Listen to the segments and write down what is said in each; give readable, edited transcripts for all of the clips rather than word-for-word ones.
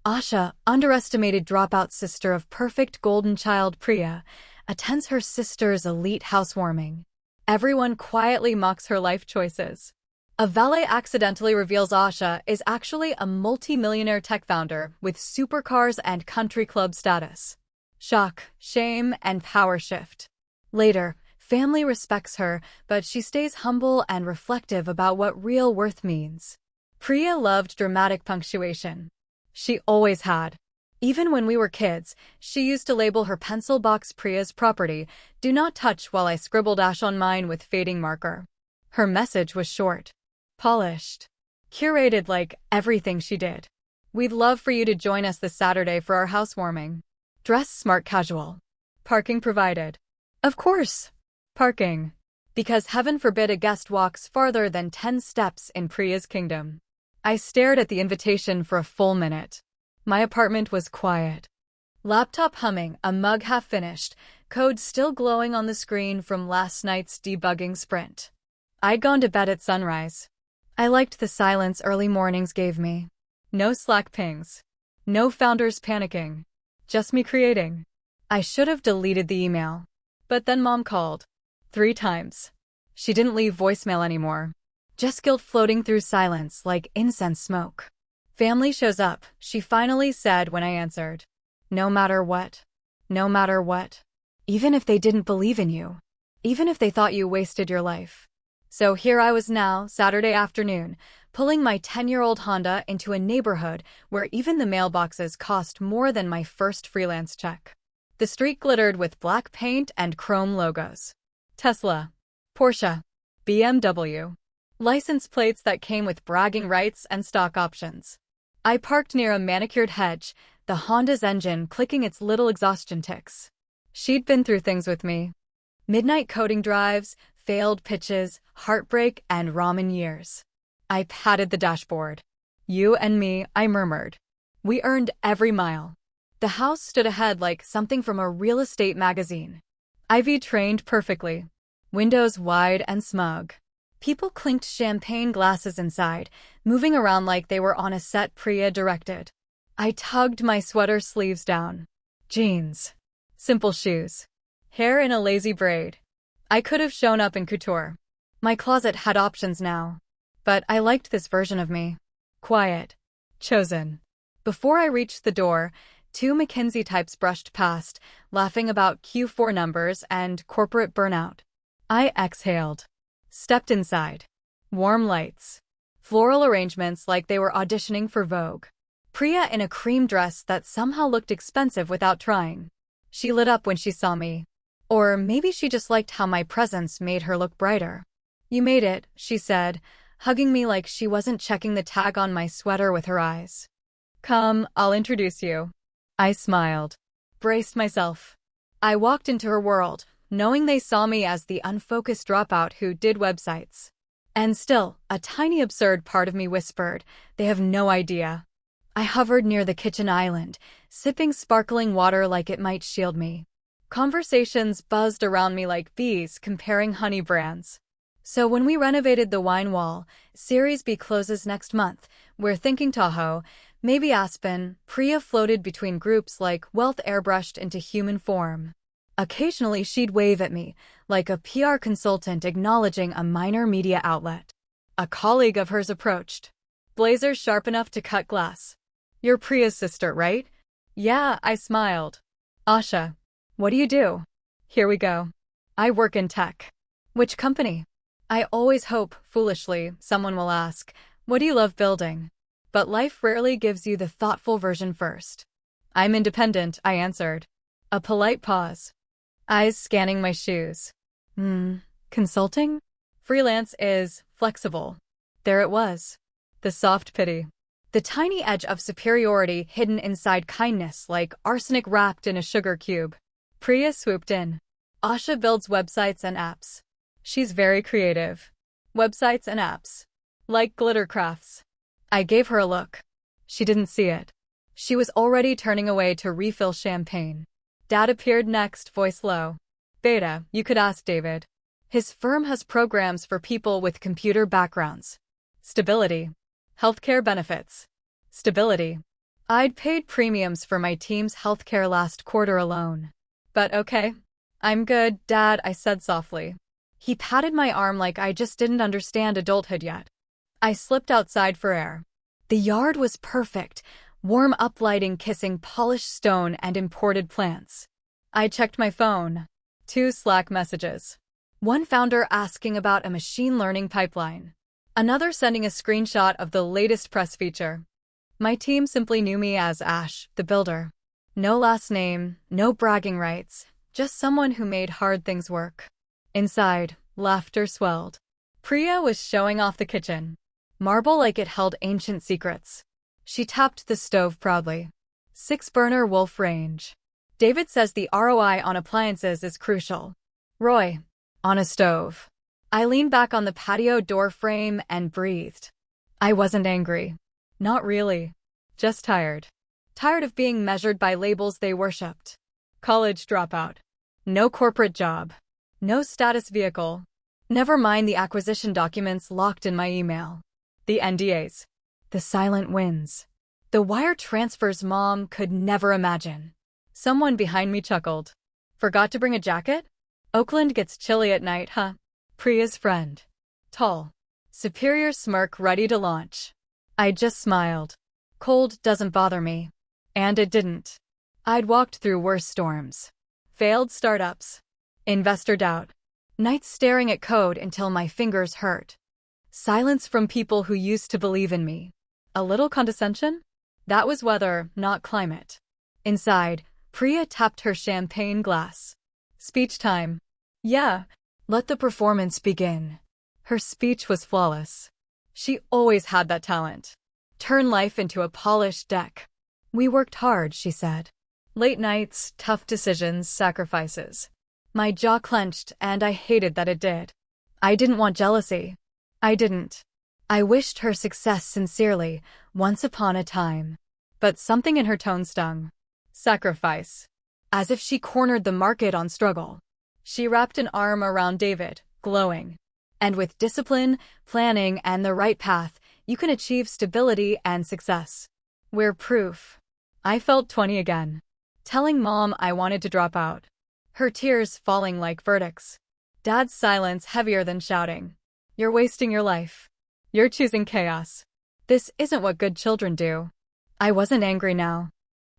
Asha, underestimated dropout sister of perfect golden child Priya, attends her sister's elite housewarming. Everyone quietly mocks her life choices. A valet accidentally reveals Asha is actually a multi-millionaire tech founder with supercars and country club status. Shock, shame, and power shift. Later, family respects her, but she stays humble and reflective about what real worth means. Priya loved dramatic punctuation. She always had. Even when we were kids, she used to label her pencil box Priya's property, "Do not touch," while I scribbled ash on mine with fading marker. Her message was short, polished, curated like everything she did. "We'd love for you to join us this Saturday for our housewarming. Dress smart casual. Parking provided." Of course. Parking. Because heaven forbid a guest walks farther than 10 steps in Priya's kingdom. I stared at the invitation for a full minute. My apartment was quiet. Laptop humming, a mug half finished, code still glowing on the screen from last night's debugging sprint. I'd gone to bed at sunrise. I liked the silence early mornings gave me. No Slack pings. No founders panicking. Just me creating. I should have deleted the email. But then Mom called. 3 times. She didn't leave voicemail anymore. Just guilt floating through silence like incense smoke. "Family shows up," she finally said when I answered. "No matter what. No matter what. Even if they didn't believe in you. Even if they thought you wasted your life." So here I was now, Saturday afternoon, pulling my 10-year-old Honda into a neighborhood where even the mailboxes cost more than my first freelance check. The street glittered with black paint and chrome logos. Tesla. Porsche. BMW. License plates that came with bragging rights and stock options. I parked near a manicured hedge, the Honda's engine clicking its little exhaustion ticks. She'd been through things with me. Midnight coding drives, failed pitches, heartbreak, and ramen years. I patted the dashboard. "You and me," I murmured. "We earned every mile." The house stood ahead like something from a real estate magazine. Ivy trained perfectly. Windows wide and smug. People clinked champagne glasses inside, moving around like they were on a set Priya directed. I tugged my sweater sleeves down. Jeans. Simple shoes. Hair in a lazy braid. I could have shown up in couture. My closet had options now. But I liked this version of me. Quiet. Chosen. Before I reached the door, 2 McKinsey types brushed past, laughing about Q4 numbers and corporate burnout. I exhaled. Stepped inside. Warm lights. Floral arrangements like they were auditioning for Vogue. Priya in a cream dress that somehow looked expensive without trying. She lit up when she saw me. Or maybe she just liked how my presence made her look brighter. "You made it," she said, hugging me like she wasn't checking the tag on my sweater with her eyes. "Come, I'll introduce you." I smiled. Braced myself. I walked into her world, knowing they saw me as the unfocused dropout who did websites. And still, a tiny absurd part of me whispered, "They have no idea." I hovered near the kitchen island, sipping sparkling water like it might shield me. Conversations buzzed around me like bees comparing honey brands. "So when we renovated the wine wall, Series B closes next month. We're thinking Tahoe, maybe Aspen." Priya floated between groups like wealth airbrushed into human form. Occasionally she'd wave at me, like a PR consultant acknowledging a minor media outlet. A colleague of hers approached. "Blazer sharp enough to cut glass." "You're Priya's sister, right?" "Yeah," I smiled. "Asha. What do you do?" "Here we go. I work in tech." "Which company?" I always hope, foolishly, someone will ask, "What do you love building?" But life rarely gives you the thoughtful version first. "I'm independent," I answered. A polite pause. Eyes scanning my shoes. Consulting? Freelance is flexible. There it was. The soft pity. The tiny edge of superiority hidden inside kindness like arsenic wrapped in a sugar cube. Priya swooped in. "Asha builds websites and apps. She's very creative. Websites and apps. Like glitter crafts." I gave her a look. She didn't see it. She was already turning away to refill champagne. Dad appeared next, voice low. "Beta, you could ask David. His firm has programs for people with computer backgrounds. Stability. Healthcare benefits. Stability. I'd paid premiums for my team's healthcare last quarter alone. But okay. I'm good, Dad, I said softly. He patted my arm like I just didn't understand adulthood yet. I slipped outside for air. The yard was perfect, warm uplighting kissing polished stone and imported plants. I checked my phone. 2 Slack messages. One founder asking about a machine learning pipeline. Another sending a screenshot of the latest press feature. My team simply knew me as Ash, the builder. No last name, no bragging rights, just someone who made hard things work. Inside, laughter swelled. Priya was showing off the kitchen. Marble like it held ancient secrets. She tapped the stove proudly. 6-burner wolf range. David says the ROI on appliances is crucial. Roy. On a stove. I leaned back on the patio door frame and breathed. I wasn't angry. Not really. Just tired. Tired of being measured by labels they worshipped. College dropout. No corporate job. No status vehicle. Never mind the acquisition documents locked in my email. The NDAs. The silent wins. The wire transfers Mom could never imagine. Someone behind me chuckled. Forgot to bring a jacket? Oakland gets chilly at night, huh? Priya's friend. Tall. Superior smirk ready to launch. I just smiled. Cold doesn't bother me. And it didn't. I'd walked through worse storms. Failed startups. Investor doubt. Nights staring at code until my fingers hurt. Silence from people who used to believe in me. A little condescension? That was weather, not climate. Inside, Priya tapped her champagne glass. Speech time. Yeah. Let the performance begin. Her speech was flawless. She always had that talent. Turn life into a polished deck. We worked hard, she said. Late nights, tough decisions, sacrifices. My jaw clenched, and I hated that it did. I didn't want jealousy. I didn't. I wished her success sincerely, once upon a time. But something in her tone stung. Sacrifice. As if she cornered the market on struggle. She wrapped an arm around David, glowing. And with discipline, planning, and the right path, you can achieve stability and success. We're proof. I felt 20 again. Telling Mom I wanted to drop out. Her tears falling like verdicts. Dad's silence heavier than shouting. You're wasting your life. You're choosing chaos. This isn't what good children do. I wasn't angry now.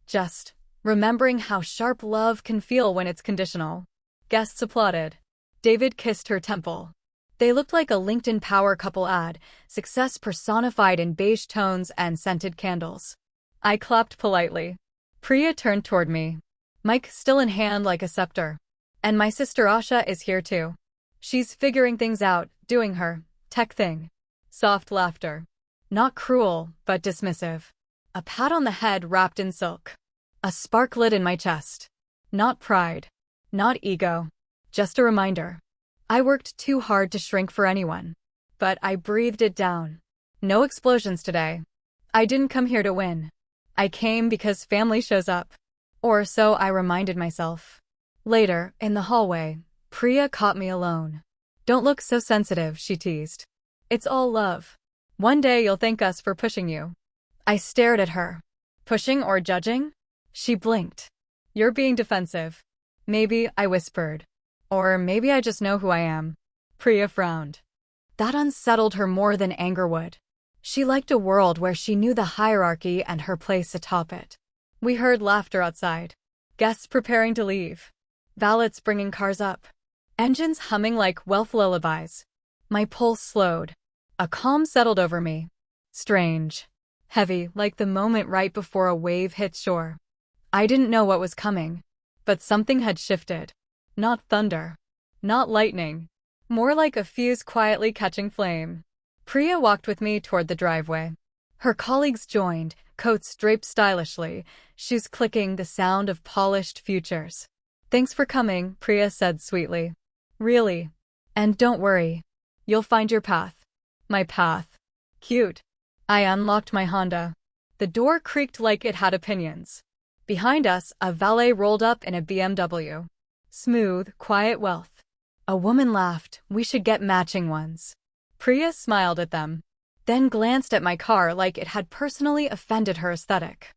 Just remembering how sharp love can feel when it's conditional. Guests applauded. David kissed her temple. They looked like a LinkedIn power couple ad, success personified in beige tones and scented candles. I clapped politely. Priya turned toward me. Mic still in hand like a scepter. And my sister Asha is here too. She's figuring things out, doing her tech thing. Soft laughter. Not cruel, but dismissive. A pat on the head wrapped in silk. A spark lit in my chest. Not pride. Not ego. Just a reminder. I worked too hard to shrink for anyone. But I breathed it down. No explosions today. I didn't come here to win. I came because family shows up. Or so I reminded myself. Later, in the hallway, Priya caught me alone. Don't look so sensitive, she teased. It's all love. One day you'll thank us for pushing you. I stared at her. Pushing or judging? She blinked. You're being defensive. Maybe, I whispered. Or maybe I just know who I am. Priya frowned. That unsettled her more than anger would. She liked a world where she knew the hierarchy and her place atop it. We heard laughter outside. Guests preparing to leave. Valets bringing cars up. Engines humming like wealth lullabies. My pulse slowed. A calm settled over me. Strange. Heavy, like the moment right before a wave hit shore. I didn't know what was coming. But something had shifted. Not thunder. Not lightning. More like a fuse quietly catching flame. Priya walked with me toward the driveway. Her colleagues joined, coats draped stylishly, shoes clicking, the sound of polished futures. Thanks for coming, Priya said sweetly. Really. And don't worry. You'll find your path. My path. Cute. I unlocked my Honda. The door creaked like it had opinions. Behind us, a valet rolled up in a BMW. Smooth, quiet wealth. A woman laughed, we should get matching ones. Priya smiled at them. Then glanced at my car like it had personally offended her aesthetic.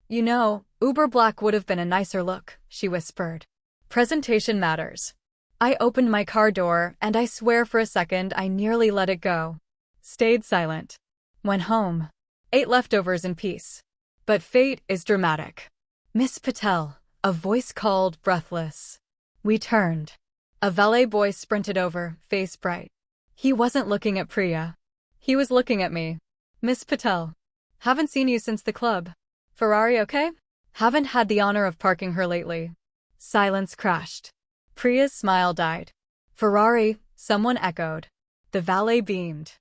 You know, Uber Black would have been a nicer look, she whispered. Presentation matters. I opened my car door, and I swear for a second I nearly let it go. Stayed silent. Went home. Ate leftovers in peace. But fate is dramatic. Miss Patel, a voice called, breathless. We turned. A valet boy sprinted over, face bright. He wasn't looking at Priya. He was looking at me. Miss Patel. Haven't seen you since the club. Ferrari okay? Haven't had the honor of parking her lately. Silence crashed. Priya's smile died. Ferrari, someone echoed. The valet beamed.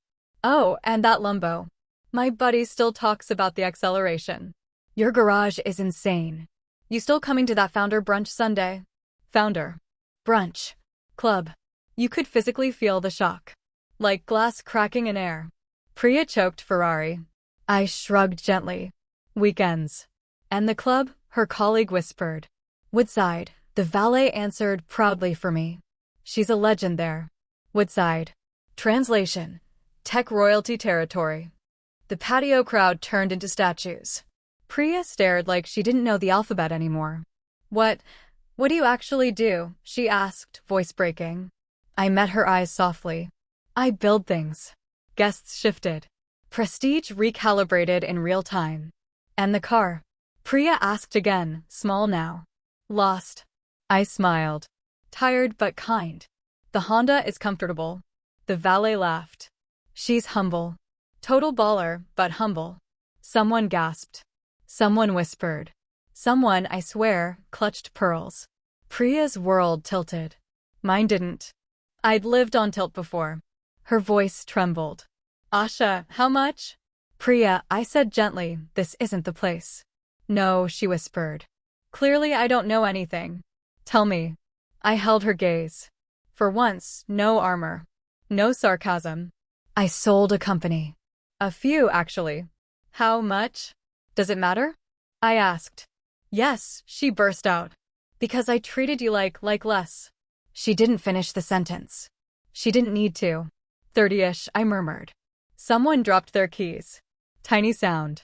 Oh, and that Lumbo. My buddy still talks about the acceleration. Your garage is insane. You still coming to that founder brunch Sunday? Founder. Brunch. Club. You could physically feel the shock. Like glass cracking in air. Priya choked Ferrari. I shrugged gently. Weekends. And the club? Her colleague whispered. Woodside. The valet answered proudly for me. She's a legend there. Woodside. Translation. Tech royalty territory. The patio crowd turned into statues. Priya stared like she didn't know the alphabet anymore. What do you actually do? She asked, voice breaking. I met her eyes softly. I build things. Guests shifted. Prestige recalibrated in real time. And the car? Priya asked again, small now. Lost. I smiled. Tired but kind. The Honda is comfortable. The valet laughed. She's humble. Total baller, but humble. Someone gasped. Someone whispered. Someone, I swear, clutched pearls. Priya's world tilted. Mine didn't. I'd lived on tilt before. Her voice trembled. Asha, how much? Priya, I said gently, this isn't the place. No, she whispered. Clearly I don't know anything. Tell me. I held her gaze. For once, no armor. No sarcasm. I sold a company. A few, actually. How much? Does it matter? I asked. Yes, she burst out. Because I treated you like less. She didn't finish the sentence. She didn't need to. 30-ish, I murmured. Someone dropped their keys. Tiny sound.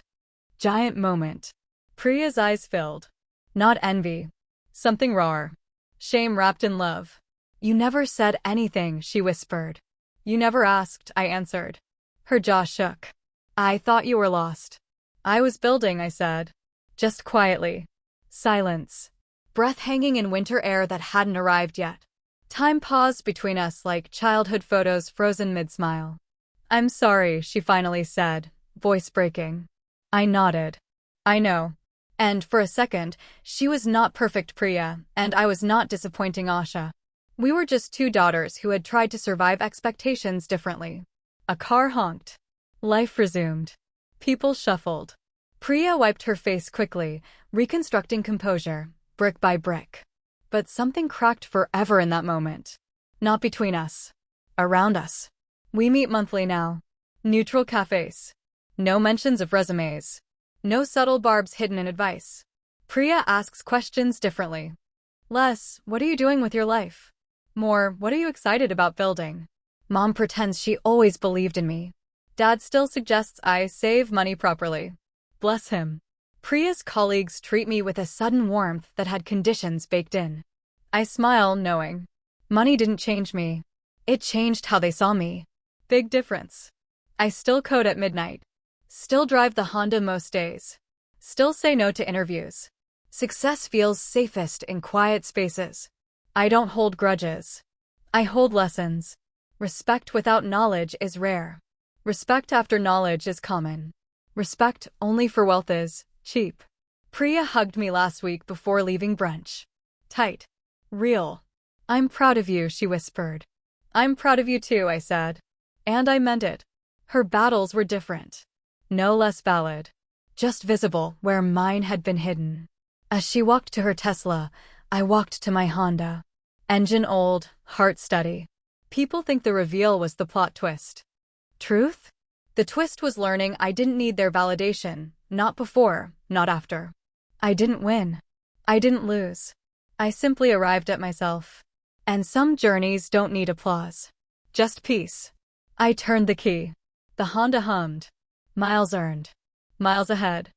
Giant moment. Priya's eyes filled. Not envy. Something raw. Shame wrapped in love. You never said anything, she whispered. You never asked, I answered. Her jaw shook. I thought you were lost. I was building, I said. Just quietly. Silence. Breath hanging in winter air that hadn't arrived yet. Time paused between us like childhood photos frozen mid-smile. I'm sorry, she finally said, voice breaking. I nodded. I know. And for a second, she was not perfect Priya, and I was not disappointing Asha. We were just two daughters who had tried to survive expectations differently. A car honked. Life resumed. People shuffled. Priya wiped her face quickly, reconstructing composure, brick by brick. But something cracked forever in that moment. Not between us. Around us. We meet monthly now. Neutral cafes. No mentions of resumes. No subtle barbs hidden in advice. Priya asks questions differently. Less, what are you doing with your life? More, what are you excited about building? Mom pretends she always believed in me. Dad still suggests I save money properly. Bless him. Priya's colleagues treat me with a sudden warmth that had conditions baked in. I smile, knowing. Money didn't change me. It changed how they saw me. Big difference. I still code at midnight. Still drive the Honda most days. Still say no to interviews. Success feels safest in quiet spaces. I don't hold grudges. I hold lessons. Respect without knowledge is rare. Respect after knowledge is common. Respect only for wealth is cheap. Priya hugged me last week before leaving brunch. Tight. Real. I'm proud of you, she whispered. I'm proud of you too, I said. And I meant it. Her battles were different. No less valid. Just visible where mine had been hidden. As she walked to her Tesla, I walked to my Honda. Engine old, heart steady. People think the reveal was the plot twist. Truth? The twist was learning I didn't need their validation, not before, not after. I didn't win. I didn't lose. I simply arrived at myself. And some journeys don't need applause. Just peace. I turned the key. The Honda hummed. Miles earned. Miles ahead.